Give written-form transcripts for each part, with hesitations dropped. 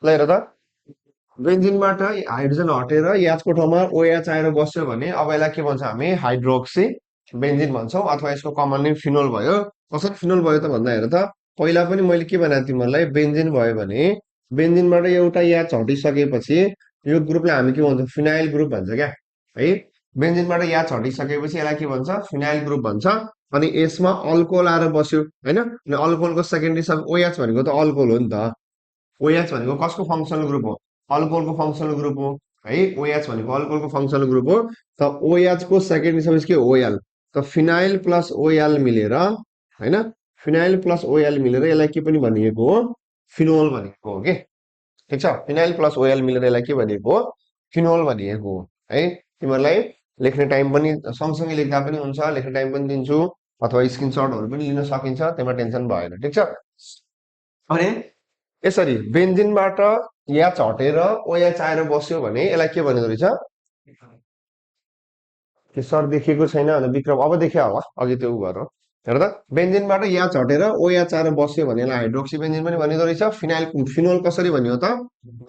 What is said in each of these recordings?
ल हेर त बेन्जिनबाट हाइड्रोजन हटेर एचको ठाउँमा ओएच आएर बस्यो भने अब यसलाई के भन्छ हामी हाइड्रोक्सी बेन्जिन भन्छौँ अथवा यसको कमन नेम फिनोल भयो। कसरी फिनोल भयो त भन्दा हेर त पहिला पनि मैले के भनेको तिमीहरूलाई बेन्जिन भयो भने बेन्जिनबाट एउटा एच हटिसकेपछि यो ग्रुपलाई हामी के भन्छौँ फिनाइल ग्रुप भन्छ क्या है। बेन्जिनबाट एच हटिसकेपछि यसलाई के भन्छ फिनाइल ग्रुप भन्छ। अनि यसमा अल्कोहल आएर बस्यो होइन अनि अल्कोहलको सेकेन्डरी सब ओएच भनेको त अल्कोहल हो नि त। ओएच भनेको कसको फङ्सनल ग्रुप हो अल्कोहलको फङ्सनल ग्रुप हो है। ओएच भनेको अल्कोहलको फङ्सनल ग्रुप हो त ओएच को सेकेन्डरी सब्स्टिट्युट के ओएल त फिनाइल प्लस ओएल मिलेर होइन फिनाइल प्लस ओएल मिलेर यसलाई के पनि भनिएको हो फिनोल भनिएको हो कि ठिक छ। फिनाइल प्लस ओएल मिलेर यसलाई के भनिएको हो फिनोल भनिएको हो है। तिमीहरूलाई लेख्ने टाइम पनि सँगसँगै लेख्दा पनि हुन्छ लेख्ने टाइम पनि दिन्छु अथवा स्क्रिनसटहरू पनि लिन सकिन्छ त्यसमा टेन्सन भएन ठिक छ। अनि यसरी बेन्जिनबाट एच हटेर ओएच आएर बस्यो भने यसलाई के भनिँदो रहेछ त्यो सर देखिएको छैन भने विक्रम अब देखियो होला अघि त्यो उ गर हेर त बेन्जिनबाट एच हटेर ओएच आएर बस्यो भने यसलाई हाइड्रोक्सी बेन्जिन पनि भनिँदो रहेछ। फिनाइल फिनोल कसरी भनियो त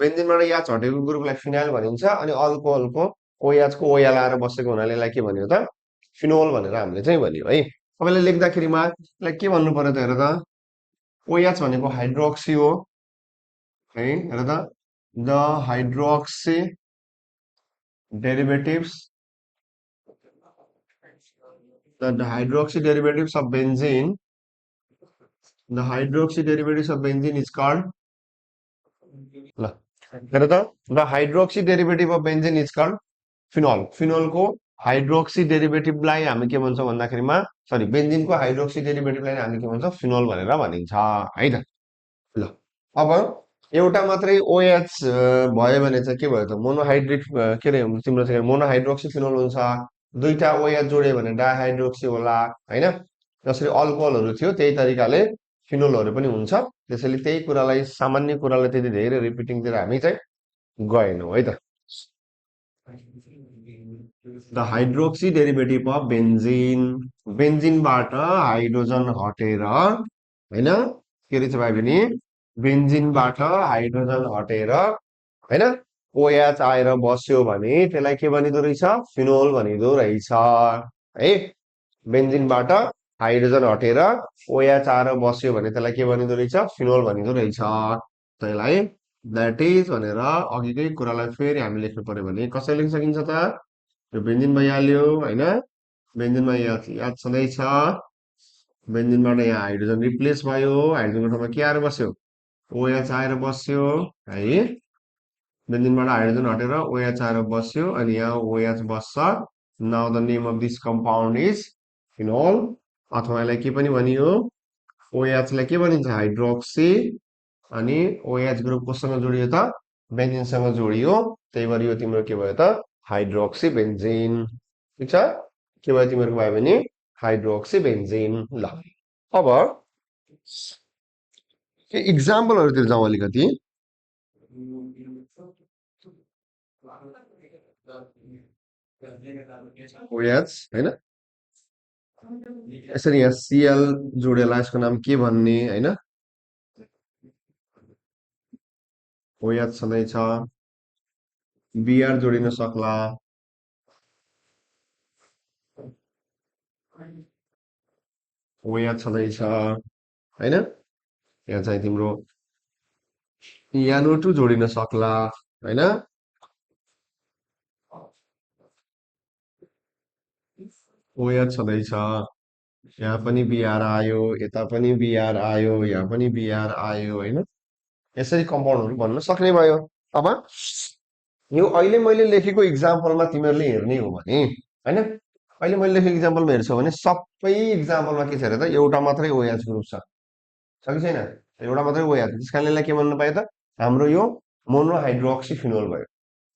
बेन्जिनबाट एच हटेको ग्रुपलाई फिनाइल भनिन्छ अनि अल्कोहलको ओएच को ओएल आएर बसेको हुनाले यसलाई के भनियो त फिनोल भनेर हामीले चाहिँ भनियो है। तपाईँले लेख्दाखेरिमा यसलाई के भन्नु पर्यो त हेर त ओएच भनेको हाइड्रोक्सी हो है हेर त the hydroxy derivatives the hydroxy derivatives of benzene the hydroxy derivatives of benzene is called ल हेर त the hydroxy derivative of benzene is called phenol. फिनोलको हाइड्रोक्सी डेरिभेटिभलाई हामी के भन्छौँ भन्दाखेरिमा सरी बेन्जिनको हाइड्रोक्सी डेरिभेटिभलाई हामी के भन्छौँ फिनोल भनेर भनिन्छ है त। ल अब एउटा मात्रै ओएच भयो भने चाहिँ के भयो त मोनोहाइड्रिक के अरे तिम्रो चाहिँ मोनोहाइड्रोक्सी फिनोल हुन्छ। दुईटा ओएच जोड्यो भने डाइहाइड्रोक्सी होला होइन। जसरी अल्कोहलहरू थियो त्यही तरिकाले फिनोलहरू पनि हुन्छ। त्यसैले त्यही कुरालाई सामान्य कुरालाई त्यति धेरै रिपिटिङतिर हामी चाहिँ गएनौँ है त। The hydroxy derivative of benzene बेन्जिनबाट हाइड्रोजन हटेर होइन के रहेछ भाइ भने बेन्जिनबाट हाइड्रोजन हटेर होइन ओएच आएर बस्यो भने त्यसलाई के भनिँदो रहेछ फिनोल भनिँदो रहेछ है। बेन्जिनबाट हाइड्रोजन हटेर ओएच आएर बस्यो भने त्यसलाई के भनिँदो रहेछ फिनोल भनिँदो रहेछ। त्यसलाई द्याट इज भनेर अघिकै कुरालाई फेरि हामी लेख्नु पर्यो भने कसरी लेख्न सकिन्छ त यो बेन्जिन भइहाल्यो होइन बेन्जिनमा याद छँदैछ बेन्जिनबाट यहाँ हाइड्रोजन रिप्लेस भयो हाइड्रोजनको ठाउँमा के आएर बस्यो ओएच आएर बस्यो है। बेन्जिनबाट हाइड्रोजन हटेर ओएच आएर बस्यो अनि यहाँ ओएच बस्छ। Now the name of this compound is phenol अथवा यसलाई के पनि भनियो ओएचलाई के भनिन्छ हाइड्रोक्सी अनि ओएच ग्रुप कोसँग जोडियो त बेन्जिनसँग जोडियो त्यही भएर यो तिम्रो के भयो त हाइड्रोक्सी बेन्जिन ठिक छ। के भयो तिमीहरूको भयो भने हाइड्रोक्सी बेन्जिन। ल अब इक्जाम्पलहरूतिर जाउँ अलिकति ओएच होइन यसरी यहाँ सिएल जोडेला यसको नाम के भन्ने होइन ओएच छँदैछ बिआर जोडिन सक्ला ओएच छँदैछ होइन यहाँ चाहिँ तिम्रो NO2 जोडिन सक्ला होइन ओएच छँदैछ यहाँ पनि बिआर आयो यता पनि बिआर आयो यहाँ पनि बिआर आयो होइन यसरी कम्पाउन्डहरू भन्न सक्ने भयो। अब यो अहिले मैले लेखेको इक्जाम्पलमा तिमीहरूले हेर्ने हो भने होइन अहिले मैले लेखेको इक्जाम्पलमा हेर्छौ भने सबै इक्जाम्पलमा के छ अरे त एउटा मात्रै ओएच ग्रुप छ कि छैन एउटा मात्रै ओएच त्यस कारणले यसलाई के भन्नु पायो त हाम्रो यो मोनोहाइड्रोक्सी फिनोल भयो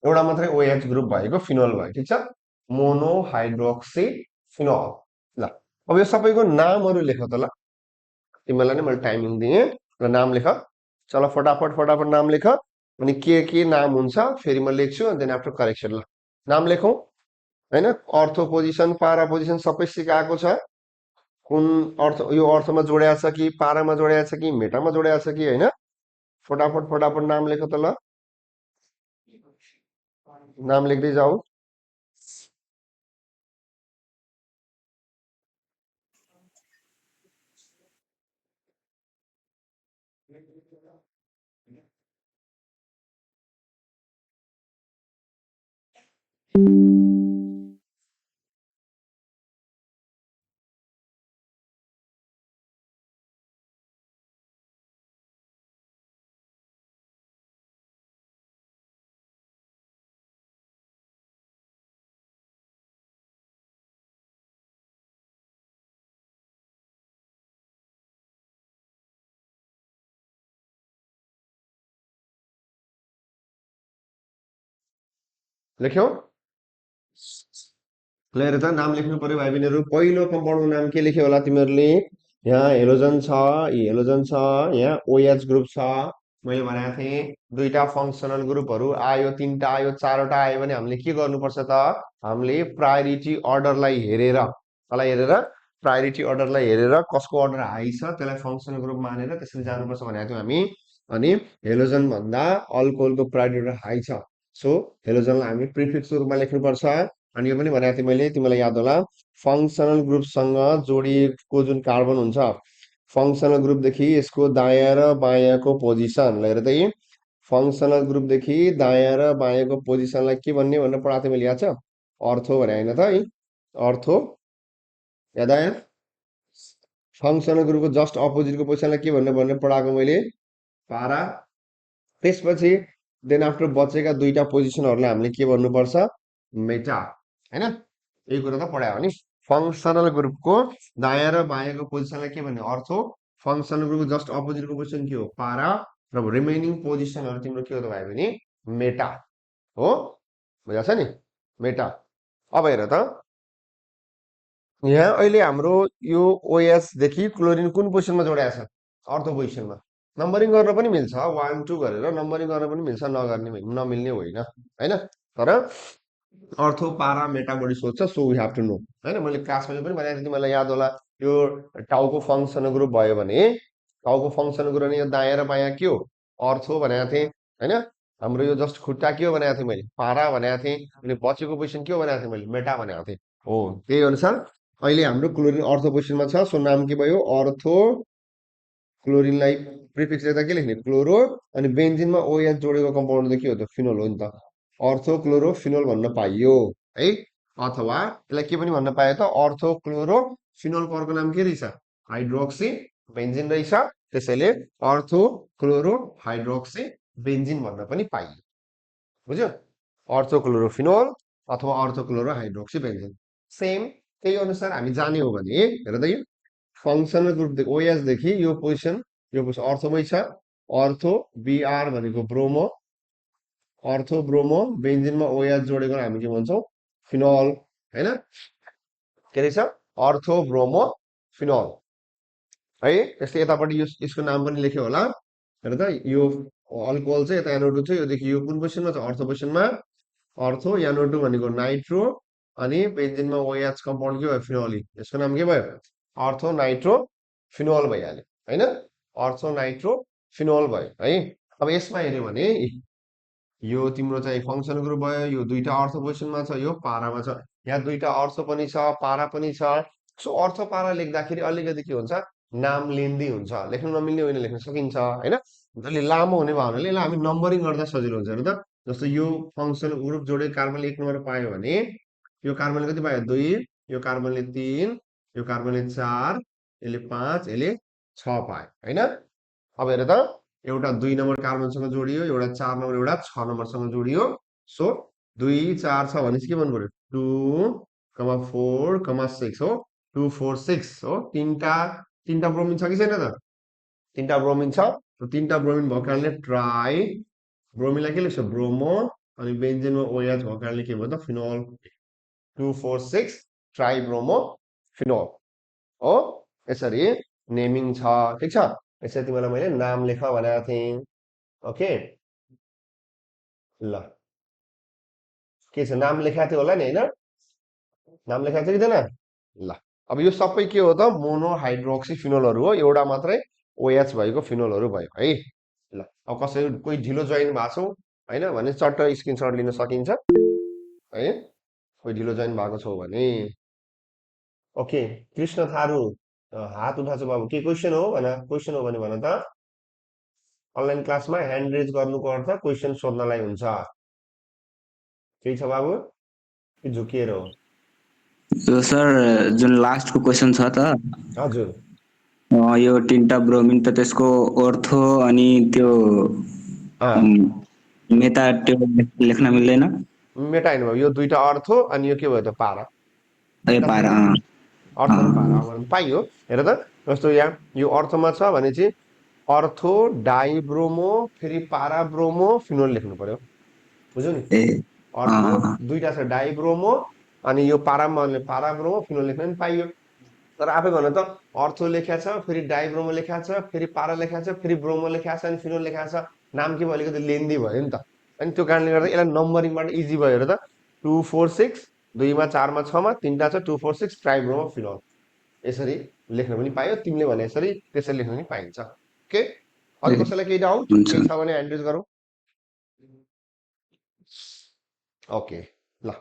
एउटा मात्रै ओएच ग्रुप भएको फिनोल भयो ठिक छ मोनोहाइड्रोक्सी फिनोल। ल अब यो सबैको नामहरू लेख त ल तिमीलाई नै मैले टाइमिङ दिएँ र नाम लेख चल फटाफट फटाफट नाम लेख अनि के नाम हुन्छ फेरि म लेख्छु अनि देन आफ्टर करेक्सन। ल नाम लेखौँ होइन अर्थो पोजिसन पारा पोजिसन सबै सिकाएको छ कुन अर्थ यो अर्थमा जोड्या छ कि पारामा जोड्या छ कि मेटामा जोड्या छ कि होइन फटाफट फटाफट नाम लेखो त ल, नाम लेख्दै जाऊ। लेख्यौ? ल हेर त नाम लेख्नु पर्यो भाइ बहिनीहरू। पहिलो कम्पाउन्डको नाम के लेख्यो होला तिमीहरूले? यहाँ हेलोजन छ, हेलोजन छ, यहाँ ओएच ग्रुप छ। मैले भनेको थिएँ दुईटा फङ्सनल ग्रुपहरू आयो, तिनवटा आयो, चारवटा आयो भने हामीले के गर्नुपर्छ त? हामीले प्रायोरिटी अर्डरलाई हेरेर, कसलाई हेरेर? प्रायोरिटी अर्डरलाई हेरेर कसको अर्डर हाई छ त्यसलाई फङ्सनल ग्रुप मानेर त्यसरी जानुपर्छ भनेको थियौँ हामी। अनि हेलोजन भन्दा अल्कोहलको प्रायोरिटी अर्डर हाई छ, सो हेलोजनलाई हामी प्रिफिक्सको रूपमा लेख्नुपर्छ। अनि यो पनि भनेको थिएँ मैले, तिमीलाई याद होला, फङ्सनल ग्रुपसँग जोडिएको जुन कार्बन हुन्छ, फङ्सनल ग्रुपदेखि यसको दायाँ र बायाँको पोजिसन, ल हेर त यी फङ्सनल ग्रुपदेखि दायाँ र बायाँको पोजिसनलाई के भन्ने भनेर पढाएको थिएँ मैले, याद छ? अर्थो भने होइन त है, अर्थो, याद आयो? फङ्सनल ग्रुपको जस्ट अपोजिटको पोजिसनलाई के भन्ने भनेर पढाएको मैले, पारा। त्यसपछि देन आफ्टर बचेका दुईटा पोजिसनहरूलाई हामीले के भन्नुपर्छ? मेटा, होइन? यही कुरा त पढायो नि। फङ्सनल ग्रुपको दायाँ र बायाँको पोजिसनलाई के भन्ने? अर्थो। फङ्सनल ग्रुपको जस्ट अपोजिटको पोजिसन के हो? पारा। र रिमेनिङ पोजिसनहरू तिम्रो के हो त भाइ भने? मेटा हो। बुझाएको छ नि? मेटा। अब हेर त, यहाँ अहिले हाम्रो यो OH देखि क्लोरिन कुन पोजिसनमा जोडिएको छ? अर्थो पोजिसनमा। नम्बरिङ गर्न पनि मिल्छ, 1 2 गरेर नम्बरिङ गर्न पनि मिल्छ, नमिल्ने होइन, होइन? तर अर्थो पारा मेटा बढी सोध्छ, so we have to know, होइन? मैले क्लासमा पनि भनेको थिएँ तिमीलाई याद होला, यो टाउको फङ्सनल ग्रुप भयो भने टाउको फङ्सनल ग्रुप अनि यो दायाँ र बायाँ के हो? अर्थो भनेको थिएँ, होइन? हाम्रो यो जस्ट खुट्टा के हो भनेको थिएँ मैले? पारा भनेको थिएँ। अनि पछिको पोजिसन के हो भनेको थिएँ मैले? मेटा भनेको थिएँ। हो, त्यही अनुसार अहिले हाम्रो क्लोरिन अर्थो पोजिसनमा छ, सो नाम के भयो? अर्थो। क्लोरिनलाई प्रिफिक्स लेख्दा के लेख्ने? क्लोरो। अनि बेन्जिनमा OH जोडेको कम्पाउन्ड त के हो त? फिनोल हो नि त। अर्थो क्लोरो फिनोल भन्न पाइयो है। अथवा यसलाई के पनि भन्न पायो त? अर्थो क्लोरो फिनोलको अर्को नाम के रहेछ? हाइड्रोक्सी बेन्जिन रहेछ। त्यसैले अर्थो क्लोरो हाइड्रोक्सी बेन्जिन भन्न पनि पाइयो। बुझ्यो? अर्थो क्लोरो फिनोल अथवा अर्थो क्लोरो हाइड्रोक्सी बेन्जिन। सेम त्यही अनुसार हामी जाने हो भने हेर त, यो फङ्सनल ग्रुप OH देखि यो पोजिसन अर्थोमै छ। अर्थो BR भनेको ब्रोमो, अर्थो ब्रोमो, बेन्जिनमा OH जोडेको हामी के भन्छौँ? फिनोल, होइन? के रहेछ? अर्थो ब्रोमो फिनोल है। त्यस्तै यतापट्टि यसको नाम पनि लेख्यो होला। हेर त, यो अल्कोहल चाहिँ यता NO2 छ, योदेखि यो कुन पोजिसनमा छ? अर्थो पोजिसनमा। अर्थो NO2 भनेको नाइट्रो, अनि बेन्जिनमा OH कम्पाउन्ड के भयो? फिनोल। यसको नाम के भयो? अर्थो नाइट्रो फिनोल भइहाल्यो, होइन? अर्थो नाइट्रो फिनोल भयो है। अब यसमा हेऱ्यो भने यो तिम्रो चाहिँ फङ्सनल ग्रुप भयो, यो दुईटा अर्थो पोजिसनमा छ, यो पारामा छ। यहाँ दुईटा अर्थो पनि छ, पारा पनि छ। सो अर्थो पारा लेख्दाखेरि अलिकति के हुन्छ? नाम लेन्दी हुन्छ, लेख्नु नमिल्ने होइन, लेख्न सकिन्छ, होइन? अलि लामो हुने भयो भने यसलाई हामी नम्बरिङ गर्दा सजिलो हुन्छ, हेर्नु त। जस्तो यो फङ्सनल ग्रुप जोडेको कार्बनले 1 नम्बर पायो भने यो कार्बनले कति पायो? 2, यो कार्बनले 3, यो कार्बनले 4, यसले 5, यसले 6 पायो, होइन? अब हेर त, एउटा 2 नम्बर कार्बनसँग जोडियो, एउटा 4 नम्बर, एउटा 6 नम्बरसँग जोडियो। सो 2 4 छ भनेपछि के भन्नु पर्यो? 2 4 6 हो। 2 4 6 हो। तिनटा ब्रोमिन छ कि छैन त? तिनटा ब्रोमिन छ। तिनटा ब्रोमिन भएको कारणले ट्राई ब्रोमिनलाई के लेख्छ? ब्रोमो। अनि बेन्जिनमा OH भएको कारणले के भयो त? फिनोल। 2 4 6 ट्राई ब्रोमो फिनोल हो। यसरी नेमिङ छ, ठिक छ? यसरी तिमीलाई मैले नाम लेख भनेको थिएँ। ओके, ल के छ? नाम लेखाएको थियो होला नि, होइन? नाम लेखाएको छ कि थिएन? ल, अब यो सबै के हो त? मोनोहाइड्रोक्सी फिनोलहरू हो, एउटा मात्रै OH भएको फिनोलहरू भयो है। ल अब कसै कोही ढिलो जोइन भएको छौ होइन भने चट्ट स्क्रिनसट लिन सकिन्छ है कोही ढिलो जोइन भएको छौ भने ओके कृष्ण थारू हात उठाएको छ बाबु के क्वेसन हो भन क्वेसन हो भने भन त अनलाइन क्लासमा ह्यान्ड रेज गर्नुको अर्थ क्वेसन सोध्नलाई हुन्छ केही छ बाबु कि झुकिएर हो यो सर जुन लास्टको क्वेसन छ त हजुर यो तिनवटा ब्रोमिन त त्यसको अर्थो अनि त्यो अँ उम्, मेटा त्यो लेख्न मिल्दैन मेटा होइन बाबु यो दुईटा अर्थ हो अनि यो के भयो त पारा ए मेटा पारा छैन अर्थ र पारा अब पाइयो हेर त जस्तो यहाँ यो अर्थमा छ भने चाहिँ अर्थो डाइब्रोमो फेरि पाराब्रोमो फिनोल लेख्नु पर्यो बुझ्यौ नि ए अर्थो दुईटा छ डाइब्रोमो अनि यो पाराब्रोमो फिनोल लेख्न पनि पाइयो तर आफै भन त अर्थो लेख्या छ फेरि डाइब्रोमो लेख्या छ फेरि पारा लेख्या छ फेरि ब्रोमो लेख्या छ अनि फिनोल लेख्या छ नाम के भयो अलिकति लेन्दी भयो नि त अनि त्यो कारणले गर्दा यसलाई नम्बरिङबाट इजी भयो हेर त 246 दुईमा चारमा छमा तिनवटा छ 246 ट्राइब्रोमो फिनोल यसरी लेख्न पनि पायो तिमीले भने यसरी त्यसरी लेख्न पनि पाइन्छ ओके अरू ए कसैलाई केही डाउट हुन्छ केही छ भने ह्यान्ड रेज गरौँ ओके ल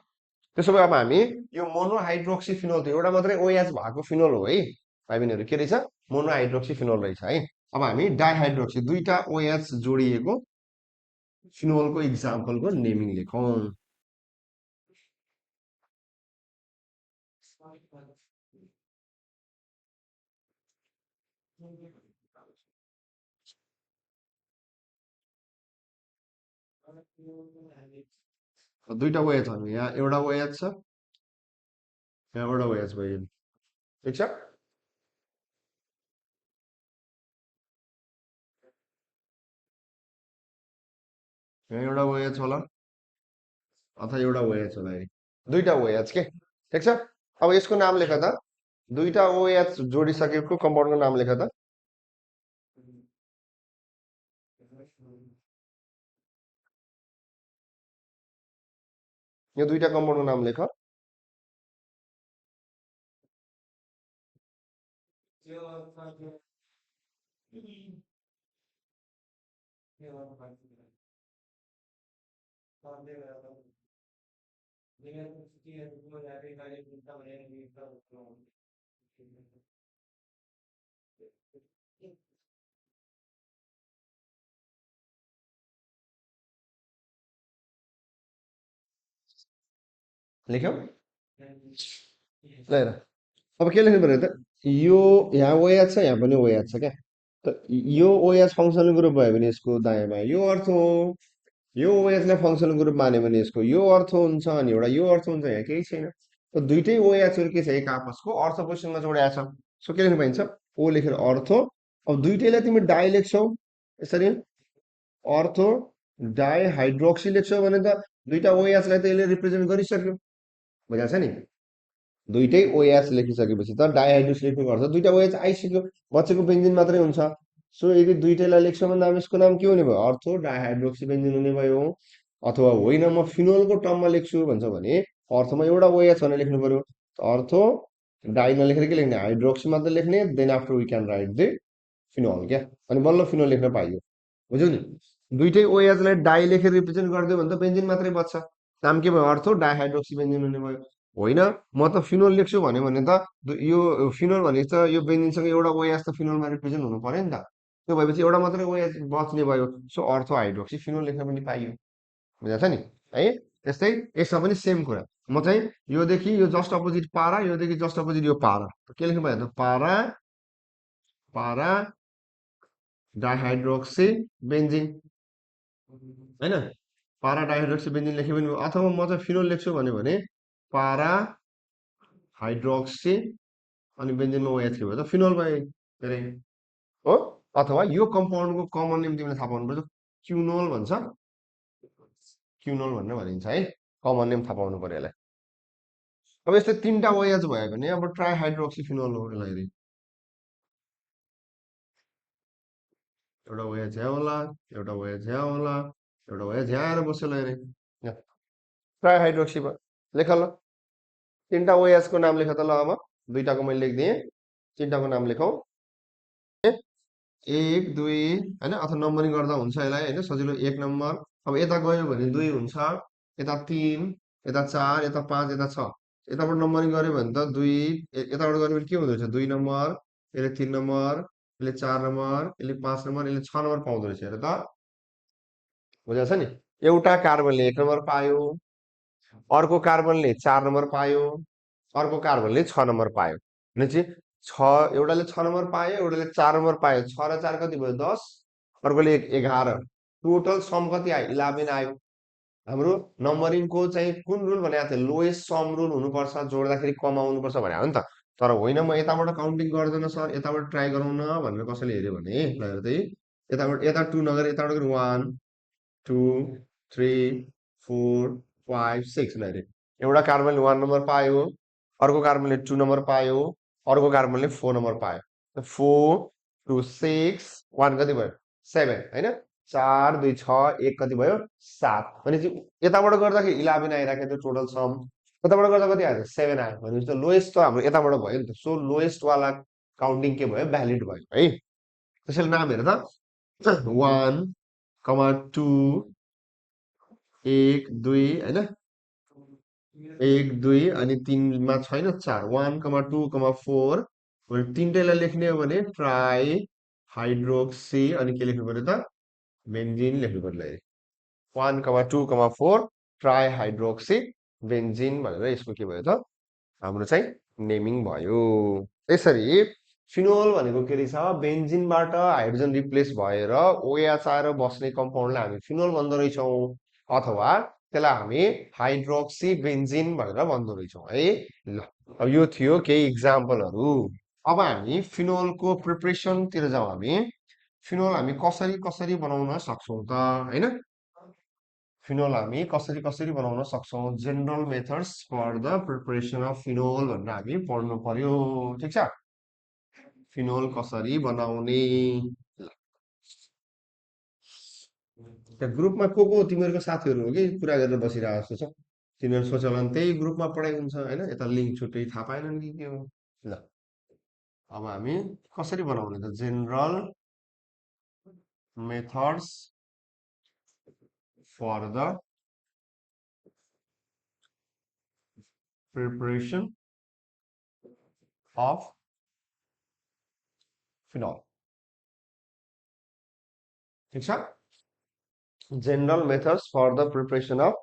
त्यसो भए अब हामी यो मोनोहाइड्रोक्सी फिनोल त एउटा मात्रै ओएच भएको फिनोल हो है भाइ बहिनीहरू के रहेछ मोनोहाइड्रोक्सी फिनोल रहेछ है अब हामी डाइहाइड्रोक्सी दुईटा ओएच जोडिएको फिनोलको इक्जाम्पलको नेमिङ लेखौँ दुईटा ओएच हो यहाँ एउटा ओएच छ यहाँ एउटा ओएच भयो ठिक छ यहाँ एउटा ओएच होला अथवा एउटा ओएच होला है दुईटा ओएच के ठिक छ अब यसको नाम लेख त दुईटा ओएच जोडिसकेको कम्पाउन्डको नाम लेख त यो दुईटा कम्पाउन्डको नाम लेख लेख्यौ ल हेर अब के लेख्नु पर्यो त यो यहाँ ओएच छ यहाँ पनि ओएच छ क्या त यो ओएच फङ्सनल ग्रुप भयो भने यसको दायाँमा यो अर्थ हो यो ओएचलाई फङ्सनल ग्रुप मान्यो भने यसको यो अर्थ हुन्छ अनि एउटा यो अर्थ हुन्छ यहाँ केही छैन त दुइटै ओएचहरू के छ एक आपसको अर्थ पोजिसनमा जोडिएको छ सो के लेख्नु पाइन्छ ओ लेखेर अर्थो अब दुइटैलाई तिमी डाइ लेख्छौ यसरी अर्थो डाइहाइड्रोक्सी लेख्छौ भने त दुईटा ओएचलाई त यसले रिप्रेजेन्ट गरिसक्यो बुझाएको छ नि दुइटै ओएच लेखिसकेपछि त डाइहाइड्रोक्सी लेख्नुको अर्थ दुईटा ओएच आइसक्यो बचेको बेन्जिन मात्रै हुन्छ सो यदि दुइटैलाई लेख्छौ भने अब यसको नाम के हुने भयो अर्थो डाइहाइड्रोक्सी बेन्जिन हुने भयो अथवा होइन म फिनोलको टर्ममा लेख्छु भन्छ भने अर्थमा एउटा ओएच भनेर लेख्नु पर्यो अर्थो डाइ नलेखेर के लेख्ने हाइड्रोक्सी मात्र लेख्ने then after we can write the phenol क्या अनि बल्ल फिनोल लेख्न पाइयो बुझ्यौ नि दुइटै ओएचलाई डाइ लेखेर रिप्रेजेन्ट गरिदियो भने त बेन्जिन मात्रै बच्छ नाम के भयो अर्थो डाइहाइड्रोक्सी बेन्जिन हुने भयो होइन म त फिनोल लेख्छु भन्यो भने त यो फिनोल भनेको त यो बेन्जिनसँग एउटा ओएच त फिनोलमा रिप्रेजेन्ट हुनु पर्यो नि त त्यो भएपछि एउटा मात्रै ओएच बच्ने भयो सो अर्थो हाइड्रोक्सी फिनोल लेख्न पनि पाइयो बुझाएको छ नि है त्यस्तै यसमा पनि सेम कुरा म चाहिँ योदेखि यो जस्ट अपोजिट पारा योदेखि जस्ट अपोजिट यो पारा के लेख्नु भयो त पारा पारा डाइहाइड्रोक्सी बेन्जिन होइन पारा डाइहाइड्रोक्सी बेन्जिन लेख्यो भने अथवा म चाहिँ फिनोल लेख्छु भन्यो भने पारा हाइड्रोक्सी अनि बेन्जिनमा ओएच के भयो त फिनोल भयो के अरे हो अथवा यो कम्पाउन्डको कमन नेम तिमीले थाहा पाउनुपर्छ क्युनोल भन्छ क्युनोल भनेर भनिन्छ है कमन नेम थाहा पाउनु पर्यो यसलाई अब यस्तै तिनवटा ओएच भयो भने अब ट्राइहाइड्रोक्सी फिनोल हो यसलाई एउटा ओएच यहाँ होला एउटा ओएच यहाँ होला एउटा ओएच यहाँ आएर बस्यो ल अरे ट्राइहाइड्रोक्सी भयो लेख ल तिनवटा ओएचको नाम लेख त ल अब दुईटाको मैले लेखिदिएँ तिनवटाको नाम लेखौँ 1 2 होइन अथवा नम्बरिङ गर्दा हुन्छ यसलाई होइन सजिलो 1 नम्बर अब यता गयो भने 2 हुन्छ यता 3 यता 4 यता 5 यता 6 यताबाट नम्बरिङ गऱ्यो भने त 2 यताबाट गऱ्यो भने के हुँदो रहेछ 2 नम्बर यसले 3 नम्बर यसले 4 नम्बर यसले 5 नम्बर यसले 6 नम्बर पाउँदो रहेछ हेर त बुझाएको छ नि एउटा कार्बनले 1 नम्बर पायो अर्को कार्बनले 4 नम्बर पायो अर्को कार्बनले 6 नम्बर पायो भनेपछि एउटाले 6 नम्बर पायो एउटाले 4 नम्बर पायो 6 र 4 कति भयो 10 अर्कोले 11 टोटल सम कति आयो 11 आयो हाम्रो नम्बरिङको चाहिँ कुन रुल भनेको थियो लोएस्ट सम रुल हुनुपर्छ जोड्दाखेरि कम आउनुपर्छ भनेको हो नि त तर होइन म यताबाट काउन्टिङ गर्दैन सर यताबाट ट्राई गरौँ न भनेर कसैले हेऱ्यो भने ल हेर त यताबाट यता 2 नगरेर यताबाट गरौँ 1 2 3 4 5 6 ल हेरे एउटा कार्बनले 1 नम्बर पायो अर्को कार्बनले 2 नम्बर पायो अर्को कार्बनले 4 नम्बर पायो 4 2 6 1 कति भयो 7 होइन 4 2 6 1 कति भयो 7 भनेपछि यताबाट गर्दाखेरि 11 आइराखेको थियो टोटल सम यताबाट गर्दा कति आयो 7 आयो भनेपछि त लोएस्ट त हाम्रो यताबाट भयो नि त सो लोएस्ट वाला काउन्टिङ के भयो भ्यालिड भयो है त्यसैले नाम हेर त 1 कमा 2 1 2 होइन 1 2 अनि 3 मा छैन 4 1 कमा 2 कमा 4 तिनटैलाई लेख्ने हो भने ट्राई हाइड्रोक्सी अनि के लेख्नु पर्यो त बेन्जिन लेख्नु पर्यो ल 1 कमा 2 कमा 4 ट्राई हाइड्रोक्सी बेन्जिन भनेर यसको के भयो त हाम्रो चाहिँ नेमिङ भयो यसरी फिनोल भनेको के रहेछ बेन्जिनबाट हाइड्रोजन रिप्लेस भएर OH आएर बस्ने कम्पाउन्डलाई हामी फिनोल भन्दो रहेछौँ अथवा त्यसलाई हामी हाइड्रोक्सी बेन्जिन भनेर भन्दो रहेछौँ है ल अब यो थियो केही इक्जाम्पलहरू अब हामी फिनोलको प्रिपरेसनतिर जाउँ हामी फिनोल हामी कसरी कसरी बनाउन सक्छौँ त होइन फिनोल हामी कसरी कसरी बनाउन सक्छौँ general methods for the preparation of phenol भनेर हामी पढ्नु पर्यो ठिक छ फिनोल कसरी बनाउने त्यहाँ ग्रुपमा को तिमीहरूको साथीहरू हो कि कुरा गरेर बसिरहेको जस्तो छ तिनीहरू सोच होला त्यही ग्रुपमा पढाइ हुन्छ होइन यता लिङ्क छुट्टै थाहा पाएनन् कि के हो ल अब हामी कसरी बनाउने त general methods for the preparation of phenol ठिक छ general methods for the preparation of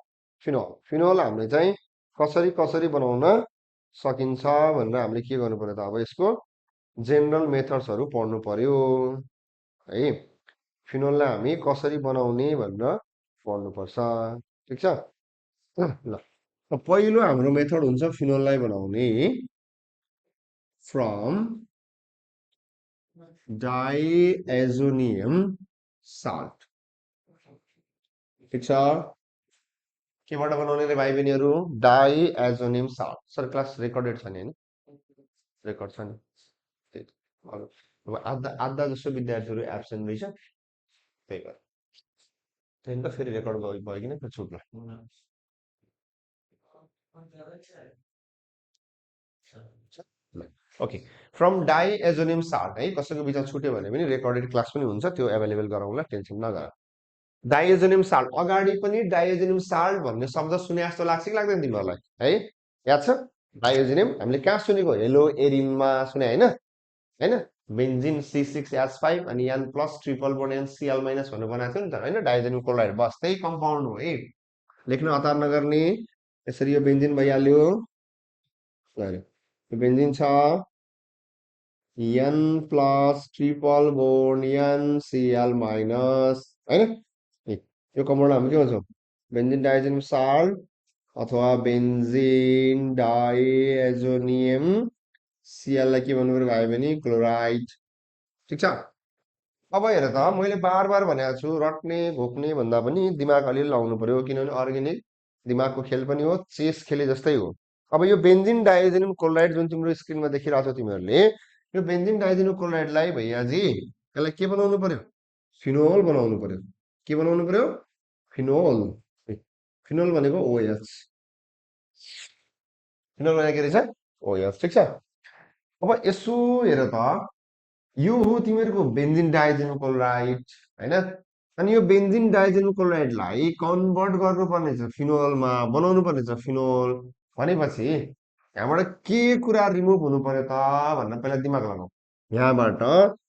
phenol phenol हामीले चाहिँ कसरी कसरी बनाउन सकिन्छ भनेर हामीले के गर्नु पर्यो त अब यसको जेनरल मेथड्सहरू पढ्नु पर्यो है फिनोललाई हामी कसरी बनाउने भनेर पढ्नुपर्छ ठिक छ ल पहिलो हाम्रो मेथड हुन्छ फिनोललाई बनाउने फ्रम डाइएजोनियम साल्ट ठिक छ केबाट बनाउने रे भाइ बहिनीहरू diazonium salt sir class recorded छ नि होइन रेकर्ड छ नि त्यही त। अब आधा आधा जस्तो विद्यार्थीहरू एब्सेन्ट रहेछ त्यही भएर त्यहाँदेखि त फेरि रेकर्ड भयो कि नै छुट्ला ओके फ्रम डाइएजोनियम साल्ट है कसैको बिचमा छुट्यो भने पनि रेकर्डेड क्लास पनि हुन्छ त्यो एभाइलेबल गराउँला टेन्सन नगर डाइएजोनियम साल्ट अगाडि पनि डाइएजोनियम साल्ट भन्ने शब्द सुने जस्तो लाग्छ कि लाग्दैन तिमीहरूलाई है याद छ डाइएजोनियम हामीले कहाँ सुनेको हेलो एरिनमा सुने होइन होइन बेन्जिन C6H5 अनि N plus triple bond NCl minus भनेर बनाएको थियो नि त होइन डाइएजोनियम क्लोराइड बस त्यही कम्पाउन्ड हो है लेख्न हतार नगर्ने यसरी यो बेन्जिन भइहाल्यो यो बेन्जिन छ N plus triple bond NCl minus होइन यो कम्पाउन्ड हामी के भन्छौँ बेन्जिन डाइएजोनियम साल्ट अथवा बेन्जिन डाइएजोनियम Cl लाई के भन्नु पर्यो भाइ भने क्लोराइड ठिक छ अब हेर त मैले बार बार भनेको छु रट्ने घोक्ने भन्दा पनि दिमाग अलिअलि लाउनु पर्यो किनभने अर्ग्यानिक दिमागको खेल पनि हो चेस खेले जस्तै हो अब यो बेन्जिन डाइएजोनियम क्लोराइड जुन तिम्रो स्क्रिनमा देखिरहेको छ तिमीहरूले यो बेन्जिन डाइएजोनियम क्लोराइडलाई भैयाजी यसलाई के बनाउनु पर्यो फिनोल बनाउनु पर्यो के बनाउनु पर्यो फिनोल फिनोल भनेको OH फिनोल भनेको के रहेछ OH ठिक छ अब यसो हेर त यो हो तिमीहरूको बेन्जिन डाइजेन क्लोराइड होइन। अनि यो बेन्जिन डाइजेन क्लोराइडलाई कन्भर्ट गर्नुपर्ने छ फिनोलमा, बनाउनु पर्ने छ फिनोल भनेपछि यहाँबाट के कुरा रिमुभ हुनु पर्यो त भनेर पहिला दिमाग लगाऊ। यहाँबाट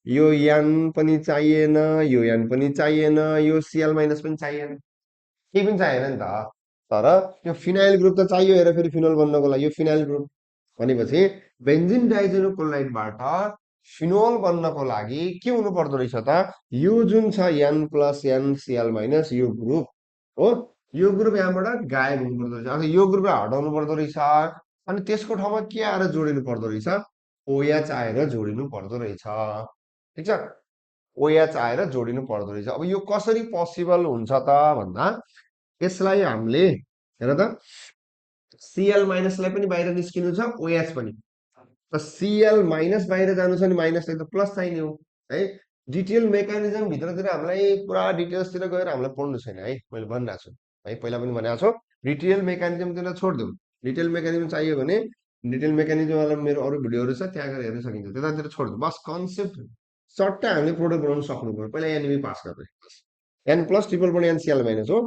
यो यान पनि चाहिएन, यो यान पनि चाहिएन, यो सिएल माइनस पनि चाहिएन, केही पनि चाहिएन नि त। तर यो फिनाइल ग्रुप त चाहियो हेर, फेरि फिनोल बन्नको लागि यो फिनाइल ग्रुप भनेपछि बेन्जिन डाइजेनोक्लोराइडबाट फिनोल बन्नको लागि के हुनु पर्दो रहेछ त, यो जुन छ एन प्लस एनसिएल माइनस यो ग्रुप हो, यो ग्रुप यहाँबाट गायब हुनु पर्दो रहेछ अथवा यो ग्रुपलाई हटाउनु पर्दो रहेछ। अनि त्यसको ठाउँमा के आएर जोडिनु पर्दो रहेछ, ओएच आएर जोडिनु पर्दो रहेछ। ठिक छ, ओएच आएर जोडिनु पर्दो रहेछ। अब यो कसरी पोसिबल हुन्छ त भन्दा यसलाई हामीले हेर त, सिएल माइनसलाई पनि बाहिर निस्किनु छ, ओएच पनि। त सिएल माइनस बाहिर जानु छ नि माइनसलाई त प्लस चाहिने हो है। डिटेल मेकानिजम भित्रतिर हामीलाई पुरा डिटेल्सतिर गएर हामीलाई पढ्नु छैन है, मैले भनिरहेको छु है, पहिला पनि भनेको छु। डिटेल मेकानिजमतिर छोडिदिउँ। डिटेल मेकानिजम चाहियो भने डिटेल मेकानिजमवाला मेरो अरू भिडियोहरू छ, त्यहाँ गएर हेर्न सकिन्छ, त्यतातिर छोडिदिउँ। बस कन्सेप्ट सट्टै हामीले प्रोडक्ट बनाउनु सक्नु पर्यो, पहिला एनएमई पास गर्दै एन प्लस ट्रिपल पनि एनसिएल माइनस हो।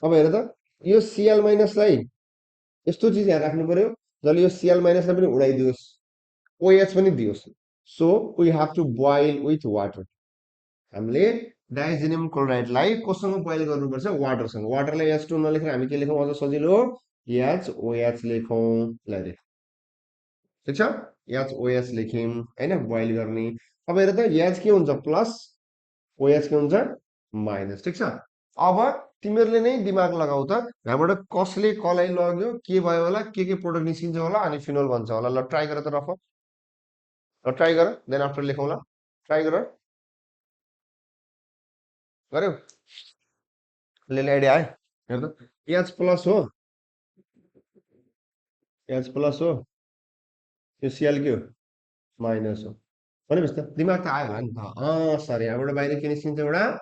अब हेर त, यो सिएल माइनसलाई यस्तो चिज यहाँ राख्नु पर्यो जसले यो सिएल माइनसलाई पनि उडाइदियोस्, ओएच पनि दियोस्। So we have to boil with water. हामीले डाइजेनियम क्लोराइडलाई कोसँग बोइल गर्नुपर्छ, वाटरसँग। वाटरलाई H2 नलेखेर हामी के लेखौँ अझ सजिलो, HOH लेखौँ। ल ठिक छ, HOH लेख्यौँ होइन, बोइल गर्ने। अब हेर त, H के हुन्छ प्लस, OH के हुन्छ माइनस। ठिक छ, अब तिमीहरूले नै दिमाग लगाऊ त, यहाँबाट कसले कसलाई लग्यो, के भयो होला, के प्रोडक्ट निस्किन्छ होला, अनि फिनोल बन्छ होला। ल ट्राई गर त रफ, ल ट्राई गर, देन आफ्टर लेखौँला। ट्राई गर, गर्यौ, अलिअलि आइडिया आयो। हेर त, एच प्लस हो, एच प्लस हो, यो सिएल के हो माइनस हो भनेपछि त दिमाग त आयो होला नि त। सर यहाँबाट बाहिर के निस्किन्छ, एउटा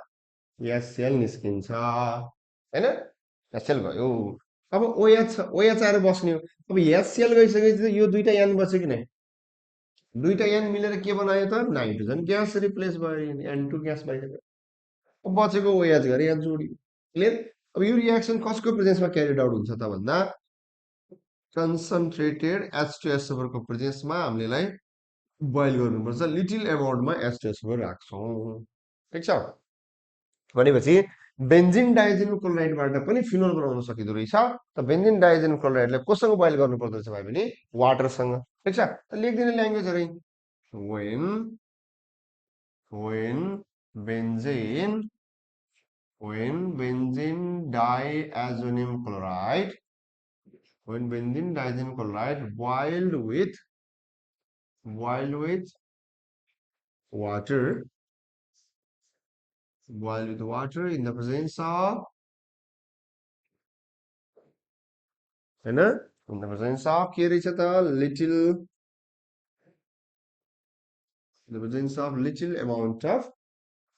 एचसिएल निस्किन्छ होइन, एचसिएल भयो। अब ओएच, ओएच आएर बस्ने हो। अब एचसिएल गइसकेपछि यो दुईटा एन बच्यो कि नै, दुईटा एन मिलेर के बनायो त, नाइट्रोजन ग्यास रिप्लेस भयो, एन2 ग्यास बाहिर गयो। अब बचेको ओएच गरे यहाँ जोडियो। क्लियर। अब यो रियाक्सन कसको प्रेजेन्समा क्यारिड आउट हुन्छ त भन्दा कन्सन्ट्रेटेड H2SO4 को प्रेजेन्समा हामीले यसलाई बोइल गर्नुपर्छ, लिटिल एमाउन्टमा H2SO4 राख्छौँ। ठिक छ, भनेपछि बेन्जिन डाइजेन क्लोराइडबाट पनि फिनोल बनाउन सकिँदो रहेछ। त बेन्जिन डाइजेन क्लोराइडलाई कोसँग बोइल गर्नु पर्दो रहेछ भाइ भने वाटरसँग। ठिक छ, त लेखिदिने ल्याङ्ग्वेजहरू when benzene when benzene diazoनियम chloride when benzene diazoनियम chloride boiled with water in the presence of हैन, in the presence of के रहेछ त, little amount of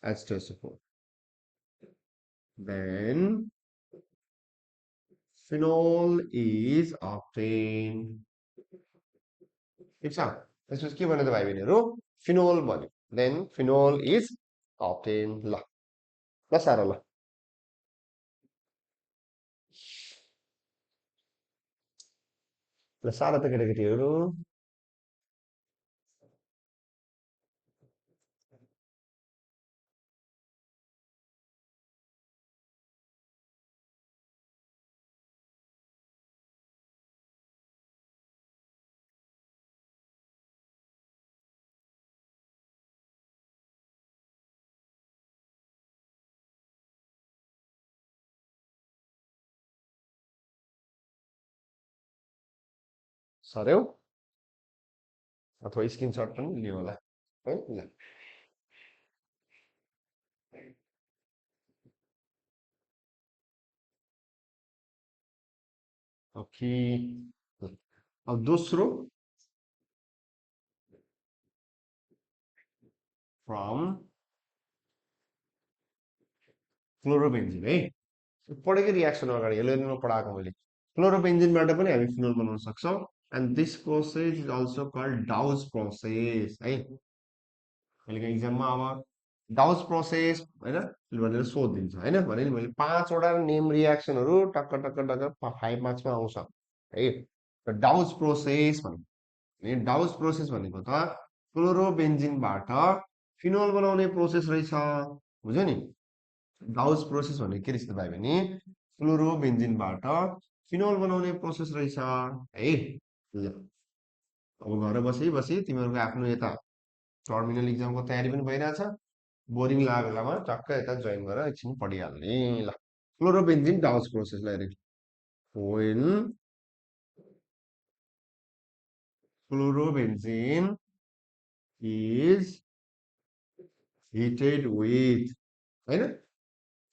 H2SO4, then phenol is obtained। ठिक छ, त्यसपछि के भन्यो त भाइ बहिनीहरू, फिनोल भन्यो, देन फिनोल इज obtained। ल ल सारा ल, ल सारा त केटाकेटीहरू। सर्यो अथवा स्क्रिनसट पनि लियो होला है। ल ओके, अब दोस्रो फ्रम क्लोरोबेन्जिन है, पढेकै रियाक्सन अगाडि यसले पढाएको मैले। क्लोरोबेन्जिनबाट पनि हामी फिनोल बनाउन सक्छौँ। And this process is also called Dow's process है। कहिलेकाहीँ इक्जाममा अब डाउस प्रोसेस होइन भनेर सोधिदिन्छ होइन भने नि मैले 5वटा नेम रियाक्सनहरू टक्क टक्क टक्क 5 मार्क्समा आउँछ है डाउस प्रोसेस भने डाउस प्रोसेस भनेको त क्लोरोबेन्जिनबाट फिनोल बनाउने प्रोसेस रहेछ बुझ्यो नि डाउस प्रोसेस भनेको के रहेछ त भाइ भने क्लोरोबेन्जिनबाट फिनोल बनाउने प्रोसेस रहेछ है ल अब घर बसी बसी तिमीहरूको आफ्नो यता टर्मिनल इक्जामको तयारी पनि भइरहेछ बोरिङ लागेको बेलामा टक्क यता जोइन गरेर एकछिन पढिहाल्ने ल क्लोरोबेन्जिन डाउस प्रोसेसलाई हेरे when chlorobenzene is heated with होइन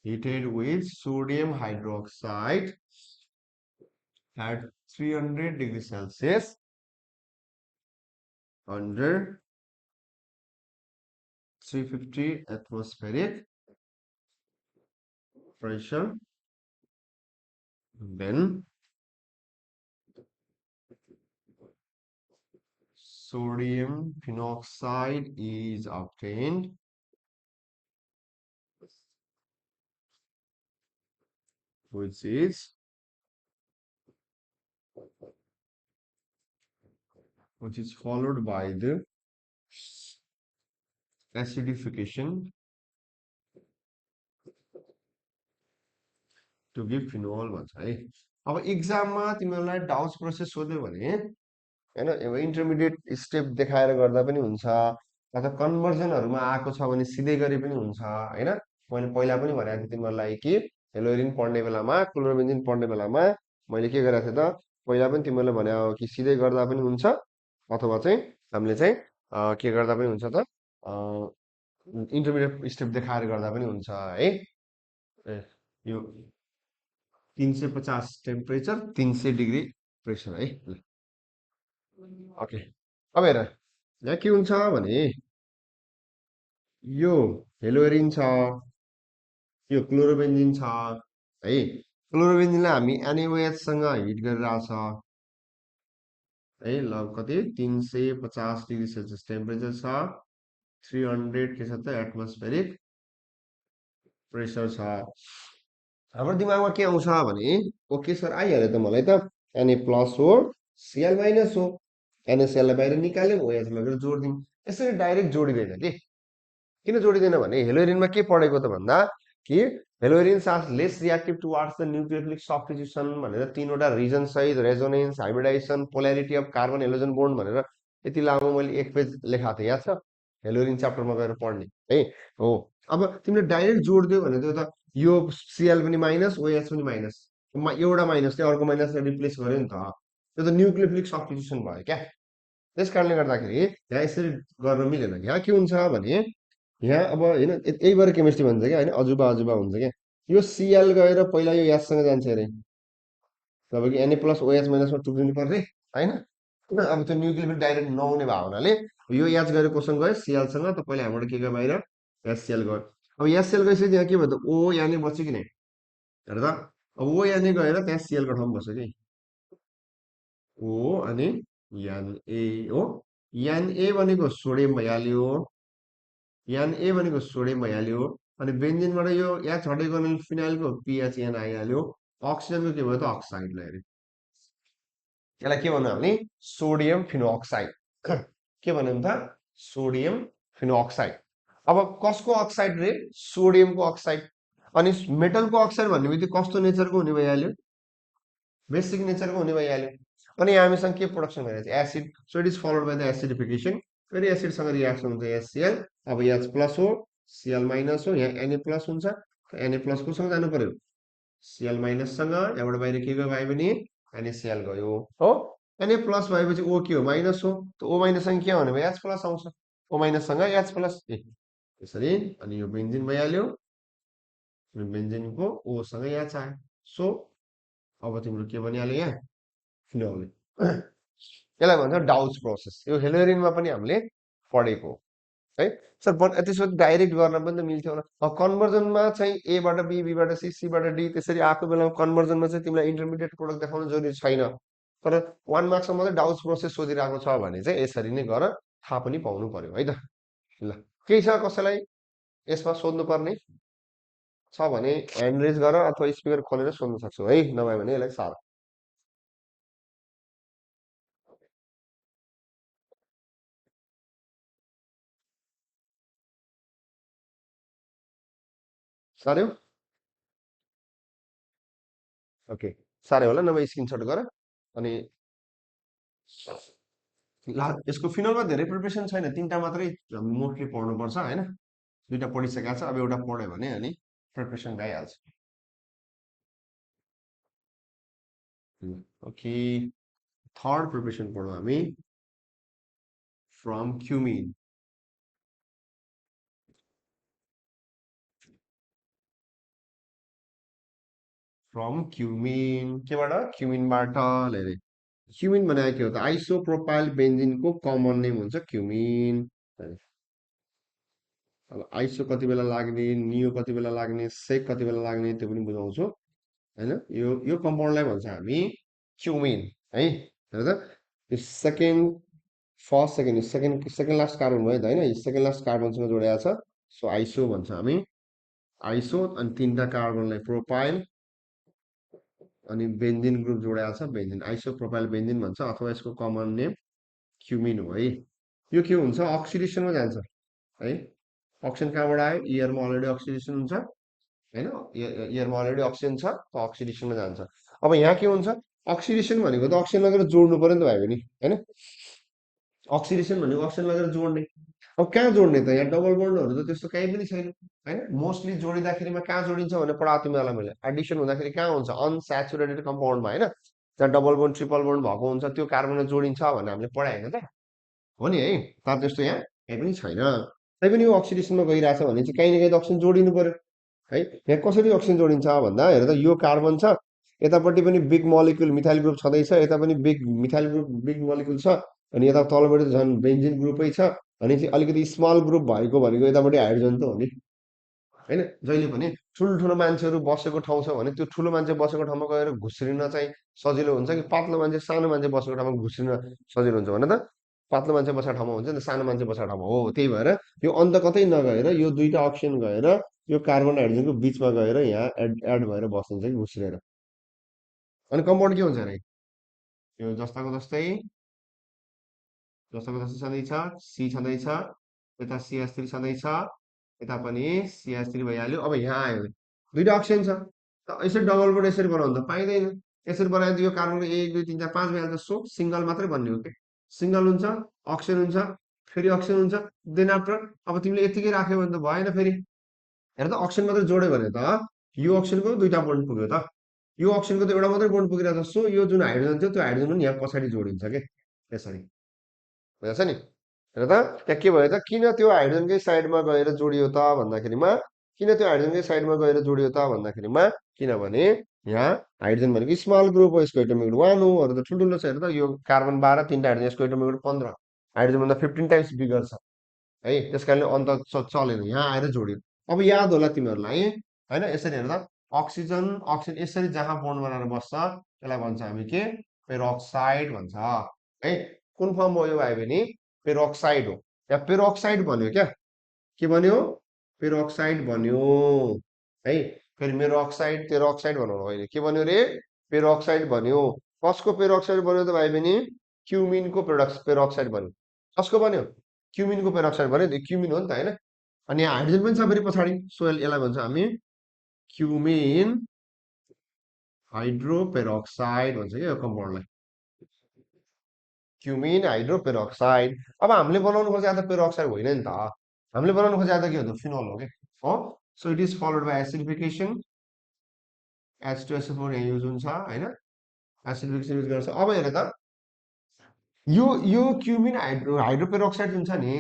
heated with sodium hydroxide at 300 degrees Celsius under 350 atmospheric pressure, then sodium phenoxide is obtained, which is followed by the acidification to give phenol भन्छ है अब इक्जाममा तिमीहरूलाई डाउस प्रोसेस सोध्यो भने होइन अब इन्टरमिडिएट स्टेप देखाएर गर्दा पनि हुन्छ अथवा कन्भर्जनहरूमा आएको छ भने सिधै गरे पनि हुन्छ होइन मैले पहिला पनि भनेको थिएँ तिमीहरूलाई कि हेलोरिन पढ्ने बेलामा क्लोरोबेन्जिन पढ्ने बेलामा मैले के गरेको थिएँ त पहिला पनि तिमीहरूलाई भने कि सिधै गर्दा पनि हुन्छ अथवा चाहिँ हामीले चाहिँ के गर्दा पनि हुन्छ त इन्टरमिडिएट स्टेप देखाएर गर्दा पनि हुन्छ है ए यो 350 टेम्परेचर 300 डिग्री प्रेसर है ओके अब हेर यहाँ के हुन्छ भने यो हेलोरिन छ यो क्लोरोबेन्जिन छ है क्लोरोबेन्जिनलाई हामी NaOH सँग हिट गरिरहेछ है ल कति 350 डिग्री सेल्सियस टेम्परेचर छ 300 के छ त एटमोस्फेरिक प्रेसर छ हाम्रो दिमागमा के आउँछ भने ओके सर आइहाल्यो त मलाई त Na प्लस हो Cl माइनस हो NaCl लाई बाहिर निकाल्यो OH लगेर जोडिदिउँ यसरी डाइरेक्ट जोडिँदैन के किन जोडिँदैन भने हेलोरिनमा के पढेको त भन्दा कि haloarenes are less reactive towards the nucleophilic substitution भनेर 3वटा रिजन सहित resonance hybridization polarity of carbon halogen bond भनेर यति लामो मैले 1 पेज लेखाएको थिएँ याद छ हेलोरिन च्याप्टरमा गएर पढ्ने है हो अब तिमीले डाइरेक्ट जोडिदियो भने त्यो त यो Cl पनि माइनस OH पनि माइनस एउटा माइनसले अर्को माइनसलाई रिप्लेस गर्यो नि त त्यो त न्युक्लियोफिलिक सब्स्टिट्युसन भयो क्या त्यस कारणले गर्दाखेरि यहाँ यसरी गर्न मिलेन यहाँ के हुन्छ भने यहाँ अब होइन यही भएर केमिस्ट्री भन्छ क्या होइन अजुबा अजुबा हुन्छ क्या यो Cl गएर पहिला यो याससँग जान्छ अरे जब कि Na प्लस OH माइनसमा टुक्रिनु पर्ने होइन अब त्यो न्युक्लियोफिलिक डाइरेक्ट नहुने भयो हुनाले यो याच गएर कोसँग गयो Clसँग त पहिला हामीबाट के गयो बाहिर HCl गयो अब HCl गएपछि यहाँ के भयो त O यानि बच्यो कि नै हेर त अब O यानि गएर त्यहाँ Cl को ठाउँमा बस्यो कि O अनि Na हो Na भनेको सोडियम भइहाल्यो Na भनेको सोडियम भइहाल्यो अनि बेन्जिनबाट यो एच हटेको अनि फिनाइलको PHN आइहाल्यो अक्सिजनको के भयो त अक्साइड हेरे यसलाई के भन्नु हामीले सोडियम फिनोअक्साइड के भन्नु त सोडियम फिनोअक्साइड अब कसको अक्साइड रे सोडियमको अक्साइड अनि मेटलको अक्साइड भन्ने बित्तिकै कस्तो नेचरको हुने भइहाल्यो बेसिक नेचरको हुने भइहाल्यो अनि यहाँ हामीसँग के प्रोडक्सन भइरहेको छ acid so it is followed by the acidification फेरि एसिडसँग रियाक्सन हुन्छ HCl अब H प्लस हो Cl माइनस हो यहाँ Na प्लस हुन्छ Na प्लस कोसँग जानु पर्यो Cl माइनससँग यहाँबाट बाहिर के गयो भाइ भने NaCl गयो हो Na प्लस भएपछि O के हो माइनस हो त O माइनससँग के आउने भयो H प्लस आउँछ O माइनससँग H प्लस त्यसरी अनि यो बेन्जिन भइहाल्यो बेन्जिनको O सँग H आयो सो अब तिम्रो के बनिहाल्यो यहाँ फिनोल यसलाई भन्छ डाउच प्रोसेस यो हेलोरिनमा पनि हामीले पढेको है सर त्यसो डाइरेक्ट गर्न पनि त मिल्थ्यो होला कन्भर्जनमा चाहिँ एबाट बी बीबाट सी सीबाट डी त्यसरी आएको बेलामा कन्भर्जनमा चाहिँ तिमीलाई इन्टरमिडिएट प्रोडक्ट देखाउनु जरुरी छैन तर 1 मार्क्समा मात्रै डाउच प्रोसेस सोधिरहेको छ भने चाहिँ यसरी नै गर थाहा पनि पाउनु पर्यो है त ल केही छ कसैलाई यसमा सोध्नुपर्ने छ भने ह्यान्ड रेज गर अथवा स्पिकर खोलेर सोध्न सक्छौ है, नभए भने यसलाई सार। सार्यो? ओके, सार्यो होला, नभए स्क्रिनसट गर। अनि यसको फिनलमा धेरै प्रिपरेसन छैन, 3टा मात्रै मोस्टली पढ्नुपर्छ होइन। 2टा पढिसकेको छ, अब एउटा पढ्यो भने अनि प्रिपरेसन भइहाल्छ। ओके, थर्ड प्रिपरेसन पढौँ हामी, फ्रम क्युमिन। फ्रम क्युमिन केबाट? क्युमिनबाट ले क्युमिन भनेको के हो त? आइसोप्रोपाइल बेन्जिनको कमन नेम हुन्छ क्युमिन। अब आइसो कति बेला लाग्ने, नियो कति बेला लाग्ने, सेक कति बेला लाग्ने त्यो पनि बुझाउँछु होइन। यो कम्पाउन्डलाई भन्छ हामी क्युमिन है। हेर त, यो first second second last carbon भयो त होइन, सेकेन्ड लास्ट कार्बनसँग जोडिएको छ, सो आइसो भन्छ हामी। आइसो अनि 3टा कार्बनलाई प्रोपाइल अनि बेन्जिन ग्रुप जोडेको छ, बेन्जिन आइसोप्रोपाइल बेन्जिन भन्छ, अथवा यसको कमन नेम क्युमिन हो है। यो के हुन्छ? अक्सिडेसनमा जान्छ है। अक्सिजन कहाँबाट आयो? एयरमा अलरेडी अक्सिडेसन हुन्छ होइन, एयरमा अलरेडी अक्सिजन छ, त अक्सिडेसनमा जान्छ। अब यहाँ के हुन्छ? अक्सिडेसन भनेको त अक्सिजन लगेर जोड्नु पर्यो नि त भाइ पनि होइन। अक्सिडेसन भनेको अक्सिजन लगेर जोड्ने। अब कहाँ जोड्ने त? यहाँ डबल बोन्डहरू त त्यस्तो कहीँ पनि छैन होइन। मोस्टली जोडिँदाखेरिमा कहाँ जोडिन्छ भने पढाएको तिमीहरूलाई मैले, एडिसन हुँदाखेरि कहाँ हुन्छ? अनस्याचुरेटेड कम्पाउन्डमा होइन, जहाँ डबल बोन्ड ट्रिपल बोन्ड भएको हुन्छ त्यो कार्बनमा जोडिन्छ भने हामीले पढायो होइन त, हो नि है। तर त्यस्तो यहाँ केही पनि छैन। तैपनि यो अक्सिडेसनमा गइरहेछ भने चाहिँ कहीँ न कहीँ त अक्सिजन जोडिनु पर्यो है। यहाँ कसरी अक्सिजन जोडिन्छ भन्दा हेर त, यो कार्बन छ, यतापट्टि पनि बिग मोलिक्युल मिथाइल ग्रुप छँदैछ, यता पनि big methyl group big molecule छ, अनि यता तलपट्टि झन् बेन्जिन ग्रुपै छ, अनि चाहिँ अलिकति स्मल ग्रुप भएको भनेको यतापट्टि हाइड्रोजन त हो नि होइन। जहिले पनि ठुल्ठुलो मान्छेहरू बसेको ठाउँ छ भने त्यो ठुलो मान्छे बसेको ठाउँमा गएर घुस्रिन चाहिँ सजिलो हुन्छ कि पातलो मान्छे सानो मान्छे बसेको ठाउँमा घुस्रिन सजिलो हुन्छ भने त? पातलो मान्छे बसेको ठाउँमा हुन्छ नि त, सानो मान्छे बसेको ठाउँमा हो। त्यही भएर यो अन्त कतै नगएर यो 2टा अक्सिजन गएर यो कार्बन हाइड्रोजनको बिचमा गएर यहाँ एड भएर बसिन्छ कि घुस्रिएर। अनि कम्पाउन्ड के हुन्छ अरे? यो जस्ताको जस्तै छँदैछ, सी छँदैछ, यता CH3 छँदैछ, यता पनि CH3 भइहाल्यो। अब यहाँ आयो 2टा अक्सिजन छ, त यसरी डबल बोन्ड यसरी बनाउनु त पाइँदैन। यसरी बनायो त यो कार्बनको 1 2 3 4 5 भइहाल्छ, सो सिङ्गल मात्रै बन्ने हो कि। सिङ्गल हुन्छ, अक्सिजन हुन्छ, फेरि अक्सिजन हुन्छ, देन आफ्टर अब तिमीले यतिकै राख्यो भने त भएन। फेरि हेर त, अक्सिजन मात्रै जोड्यो भने त यो अक्सिजनको 2टा बोन्ड पुग्यो त, यो अक्सिजनको त एउटा मात्रै बोन्ड पुगिरहेको छ, सो यो जुन हाइड्रोजन थियो त्यो हाइड्रोजन पनि यहाँ पछाडि जोडिन्छ के यसरी, बुझाएको छ नि। हेर त, त्यहाँ के भयो त? किन त्यो हाइड्रोजनकै साइडमा गएर जोडियो त भन्दाखेरिमा, किन त्यो हाइड्रोजनकै साइडमा गएर जोडियो त भन्दाखेरिमा, किनभने यहाँ हाइड्रोजन भनेको स्मल ग्रुप हो, यसको एटोमिक वेट 1 हो, अरू त ठुल्ठुलो छ। हेर त, यो कार्बन 12, 3टा हाइड्रोजन, यसको एटोमिक वेट 15, हाइड्रोजनभन्दा 15 टाइम्स बिगर छ है। त्यस कारणले अन्त चलेन, यहाँ आएर जोडियो। अब याद होला तिमीहरूलाई होइन, यसरी हेर त, अक्सिजन अक्सिजन यसरी जहाँ बोन्ड बनाएर बस्छ त्यसलाई भन्छ हामी के? पेरोक्साइड भन्छ है। कुन फर्म हो यो भाइ बहिनी? पेरोक्साइड हो। यहाँ पेरोक्साइड भन्यो क्या? के भन्यो? पेरोक्साइड भन्यो है। फेरि मेरो अक्साइड तेरो अक्साइड बनाउनु होइन, के भन्यो रे? पेरोक्साइड भन्यो। कसको पेरोक्साइड भन्यो त भाइ बहिनी? क्युमिनको पेरोक्साइड भन्यो। कसको भन्यो? क्युमिनको पेरोक्साइड भन्यो नि, क्युमिन हो नि त होइन। अनि यहाँ हाइड्रोजन पनि छ फेरि पछाडि, सो यसलाई भन्छ हामी क्युमिन हाइड्रोपेरोक्साइड भन्छ क्या यो कम्पाउन्डलाई, क्युमिन हाइड्रोपेरोक्साइड। अब हामीले बनाउनु खोजेको त पेरोक्साइड होइन नि त, हामीले बनाउनु खोजेको त के हो त? फिनोल हो क्या हो। So it is followed by acidification, H2SO4 यहाँ युज हुन्छ होइन, एसिडिफिकेसन युज गर्छ। अब हेर त, यो क्युमिन हाइड्रोपेरोक्साइड जुन छ नि,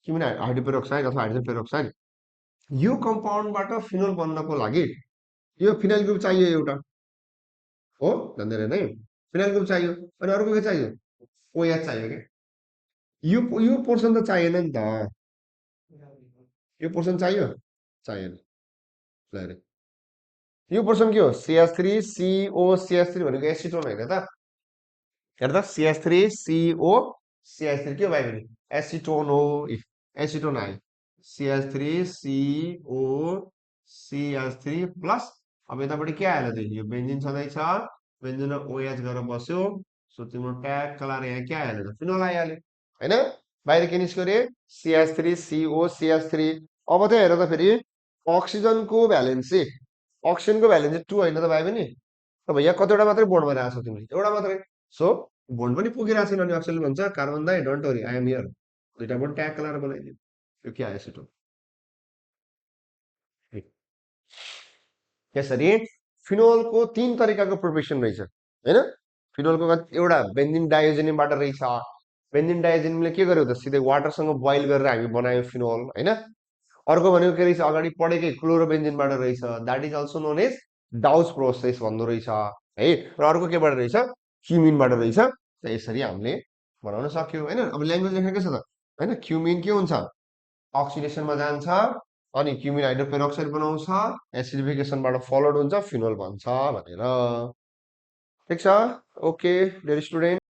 क्युमिन हाइड्रोपेरोक्साइड अथवा हाइड्रोजन पेरोक्साइड, यो कम्पाउन्डबाट फिनोल बन्नको लागि यो फिनाइल ग्रुप चाहियो एउटा हो, भन्दै रहेन है। फिनाइल ग्रुप चाहियो, अनि अर्को के चाहियो? OH चाहियो क्या। यो पोर्सन त चाहिएन नि त, यो पोर्सन चाहियो? चाहिएन। ल हेरे, यो पोर्सन के हो? CH3CO CH3 भनेको एसिटोन होइन त? हेर त, CH3CO CH3 के हो भाइ बहिनी? एसिटोन हो। एसिटोन आयो, CH3 CO CH3 प्लस अब यतापट्टि के आयो त यो बेन्जिन छँदैछ बेन्जिन र OH गरेर बस्यो सो तिम्रो ट्याग कलर यहाँ के आइहाल्यो त फिनोल आइहाल्यो हैन बाहिर के निस्क्यो रे CH3 CO CH3 अब चाहिँ हेर त फेरि अक्सिजनको भ्यालेन्सी अक्सिजनको भ्यालेन्सी 2 होइन त भाइ पनि अब यहाँ कतिवटा मात्रै बोन्ड बनाएको छौ तिमीले एउटा मात्रै सो बोन्ड पनि पुगिरहेको छैन अनि अक्सिजन भन्छ कार्बन दाइ don't worry I am here दुईटा बोन्ड ट्याग कलर बनाइदियो यो के आयो छिटो यसरी फिनोलको 3 तरिकाको प्रिपरेसन रहेछ हैन फिनोलको एउटा बेन्जिन डायोजेनिमबाट रहेछ बेन्जिन डायोजेनिमले के गर्यो त सिधै वाटरसँग बोइल गरेर हामी बनायौँ फिनोल हैन अर्को भनेको के रहेछ अगाडि पढेकै क्लोरोबेन्जिनबाट रहेछ that is also known as Dow's process भन्दो रहेछ है र अर्को केबाट रहेछ क्युमिनबाट रहेछ त यसरी हामीले बनाउन सक्यो हैन अब ल्याङ्ग्वेज लेखेको छ त हैन क्युमिन के हुन्छ अक्सिडेसनमा जान्छ अनि क्युमिन हाइड्रोपेरोक्साइड बनाउँछ एसिडिफिकेसनबाट फलोड हुन्छ फिनोल भन्छ भनेर ठिक छ ओके डियर स्टुडेन्ट